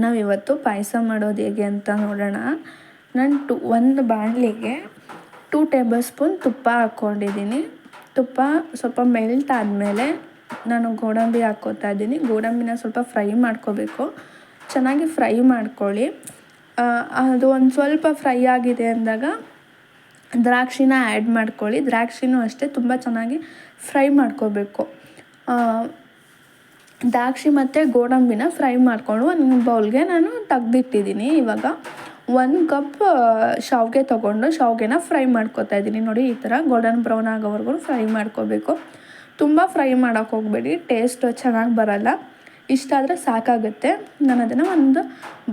ನಾವಿವತ್ತು ಪಾಯಸ ಮಾಡೋದು ಹೇಗೆ ಅಂತ ನೋಡೋಣ. ನಾನು ಒಂದು ಬಾಣಲಿಗೆ 2 ಟೇಬಲ್ ಸ್ಪೂನ್ ತುಪ್ಪ ಹಾಕ್ಕೊಂಡಿದ್ದೀನಿ. ತುಪ್ಪ ಸ್ವಲ್ಪ ಮೆಲ್ಟ್ ಆದಮೇಲೆ ನಾನು ಗೋಡಂಬಿ ಹಾಕ್ಕೋತಾ ಇದ್ದೀನಿ. ಗೋಡಂಬಿನ ಸ್ವಲ್ಪ ಫ್ರೈ ಮಾಡ್ಕೋಬೇಕು. ಚೆನ್ನಾಗಿ ಫ್ರೈ ಮಾಡ್ಕೊಳ್ಳಿ. ಅದು ಒಂದು ಸ್ವಲ್ಪ ಫ್ರೈ ಆಗಿದೆ ಅಂದಾಗ ದ್ರಾಕ್ಷಿನ ಆ್ಯಡ್ ಮಾಡ್ಕೊಳ್ಳಿ. ದ್ರಾಕ್ಷಿನೂ ಅಷ್ಟೇ ತುಂಬ ಚೆನ್ನಾಗಿ ಫ್ರೈ ಮಾಡ್ಕೋಬೇಕು. ದ್ರಾಕ್ಷಿ ಮತ್ತು ಗೋಡಂಬಿನ ಫ್ರೈ ಮಾಡಿಕೊಂಡು ಒಂದು ಬೌಲ್ಗೆ ನಾನು ತೆಗ್ದಿಟ್ಟಿದ್ದೀನಿ. ಇವಾಗ 1 ಕಪ್ ಶಾವಿಗೆ ತೊಗೊಂಡು ಶಾವಿಗೆನ ಫ್ರೈ ಮಾಡ್ಕೊತಾ ಇದ್ದೀನಿ. ನೋಡಿ, ಈ ಥರ ಗೋಲ್ಡನ್ ಬ್ರೌನ್ ಆಗೋವರೆಗೂ ಫ್ರೈ ಮಾಡ್ಕೋಬೇಕು. ತುಂಬ ಫ್ರೈ ಮಾಡೋಕ್ಕೆ ಹೋಗಬೇಡಿ, ಟೇಸ್ಟ್ ಚೆನ್ನಾಗಿ ಬರೋಲ್ಲ. ಇಷ್ಟ ಆದರೆ ಸಾಕಾಗುತ್ತೆ. ನಾನು ಅದನ್ನು ಒಂದು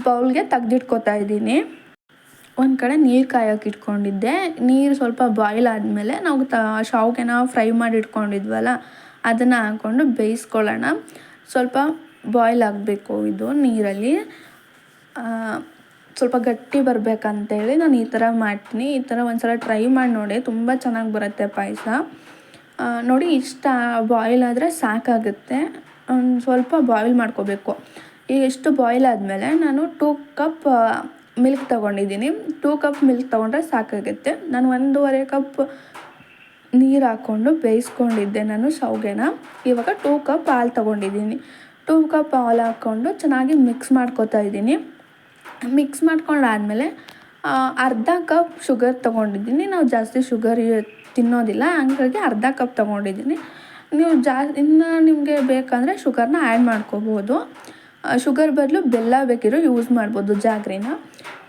ಬೌಲ್ಗೆ ತೆಗ್ದಿಟ್ಕೋತಾ ಇದ್ದೀನಿ. ಒಂದು ಕಡೆ ನೀರು ಕಾಯೋಕೆ ಇಟ್ಕೊಂಡಿದ್ದೆ. ನೀರು ಸ್ವಲ್ಪ ಬಾಯ್ಲ್ ಆದಮೇಲೆ ನಾವು ಶಾವಿಗೆನ ಫ್ರೈ ಮಾಡಿ ಇಟ್ಕೊಂಡಿದ್ವಲ್ಲ, ಅದನ್ನು ಹಾಕ್ಕೊಂಡು ಬೇಯಿಸ್ಕೊಳ್ಳೋಣ. ಸ್ವಲ್ಪ ಬಾಯ್ಲ್ ಆಗಬೇಕು ಇದು ನೀರಲ್ಲಿ. ಸ್ವಲ್ಪ ಗಟ್ಟಿ ಬರಬೇಕಂತೇಳಿ ನಾನು ಈ ಥರ ಮಾಡ್ತೀನಿ. ಈ ಥರ ಒಂದು ಸಲ ಟ್ರೈ ಮಾಡಿ ನೋಡಿ, ತುಂಬ ಚೆನ್ನಾಗಿ ಬರುತ್ತೆ ಪಾಯಸ. ನೋಡಿ, ಇಷ್ಟ ಬಾಯ್ಲ್ ಆದರೆ ಸಾಕಾಗುತ್ತೆ. ಒಂದು ಸ್ವಲ್ಪ ಬಾಯ್ಲ್ ಮಾಡ್ಕೋಬೇಕು. ಈಗ ಎಷ್ಟು ಬಾಯ್ಲ್ ಆದಮೇಲೆ ನಾನು 2 ಕಪ್ ಮಿಲ್ಕ್ ತೊಗೊಂಡಿದ್ದೀನಿ. 2 ಕಪ್ ಮಿಲ್ಕ್ ತೊಗೊಂಡ್ರೆ ಸಾಕಾಗುತ್ತೆ. ನಾನು 1.5 ಕಪ್ ನೀರು ಹಾಕ್ಕೊಂಡು ಬೇಯಿಸ್ಕೊಂಡಿದ್ದೆ ನಾನು ಶಾವಿಗೆನ. ಇವಾಗ 2 ಕಪ್ ಹಾಲು ತೊಗೊಂಡಿದ್ದೀನಿ. 2 ಕಪ್ ಹಾಲು ಹಾಕ್ಕೊಂಡು ಚೆನ್ನಾಗಿ ಮಿಕ್ಸ್ ಮಾಡ್ಕೊತಾ ಇದ್ದೀನಿ. ಮಿಕ್ಸ್ ಮಾಡ್ಕೊಂಡಾದಮೇಲೆ ಅರ್ಧ ಕಪ್ ಶುಗರ್ ತೊಗೊಂಡಿದ್ದೀನಿ. ನಾವು ಜಾಸ್ತಿ ಶುಗರ್ ತಿನ್ನೋದಿಲ್ಲ, ಹಂಗಾಗಿ ಅರ್ಧ ಕಪ್ ತೊಗೊಂಡಿದ್ದೀನಿ. ನೀವು ಇನ್ನು ನಿಮಗೆ ಬೇಕಂದರೆ ಶುಗರ್ನ ಆ್ಯಡ್ ಮಾಡ್ಕೋಬೋದು. ಶುಗರ್ ಬದಲು ಬೆಲ್ಲ ಬೇಕಿರೋ ಯೂಸ್ ಮಾಡ್ಬೋದು, ಜಾಗ್ರಿನ.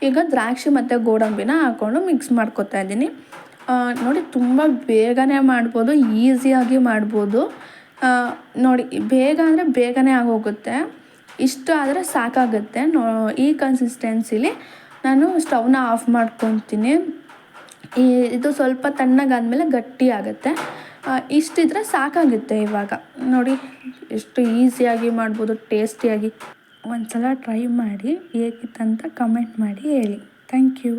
ಈಗ ದ್ರಾಕ್ಷಿ ಮತ್ತು ಗೋಡಂಬಿನ ಹಾಕ್ಕೊಂಡು ಮಿಕ್ಸ್ ಮಾಡ್ಕೊತಾ ಇದ್ದೀನಿ. ನೋಡಿ, ತುಂಬ ಬೇಗನೆ ಮಾಡ್ಬೋದು, ಈಸಿಯಾಗಿ ಮಾಡ್ಬೋದು. ನೋಡಿ, ಬೇಗ ಅಂದರೆ ಬೇಗನೆ ಆಗೋಗುತ್ತೆ. ಇಷ್ಟು ಆದರೆ ಸಾಕಾಗುತ್ತೆ. ಈ ಕನ್ಸಿಸ್ಟೆನ್ಸಿಲಿ ನಾನು ಸ್ಟವ್ನ ಆಫ್ ಮಾಡ್ಕೊತೀನಿ. ಇದು ಸ್ವಲ್ಪ ತಣ್ಣಗಾದ್ಮೇಲೆ ಗಟ್ಟಿ ಆಗುತ್ತೆ. ಇಷ್ಟಿದ್ರೆ ಸಾಕಾಗುತ್ತೆ. ಇವಾಗ ನೋಡಿ, ಎಷ್ಟು ಈಸಿಯಾಗಿ ಮಾಡ್ಬೋದು, ಟೇಸ್ಟಿಯಾಗಿ. ಒಂದು ಸಲ ಟ್ರೈ ಮಾಡಿ ಹೇಗಿತ್ತಂತ ಕಮೆಂಟ್ ಮಾಡಿ ಹೇಳಿ. Thank you.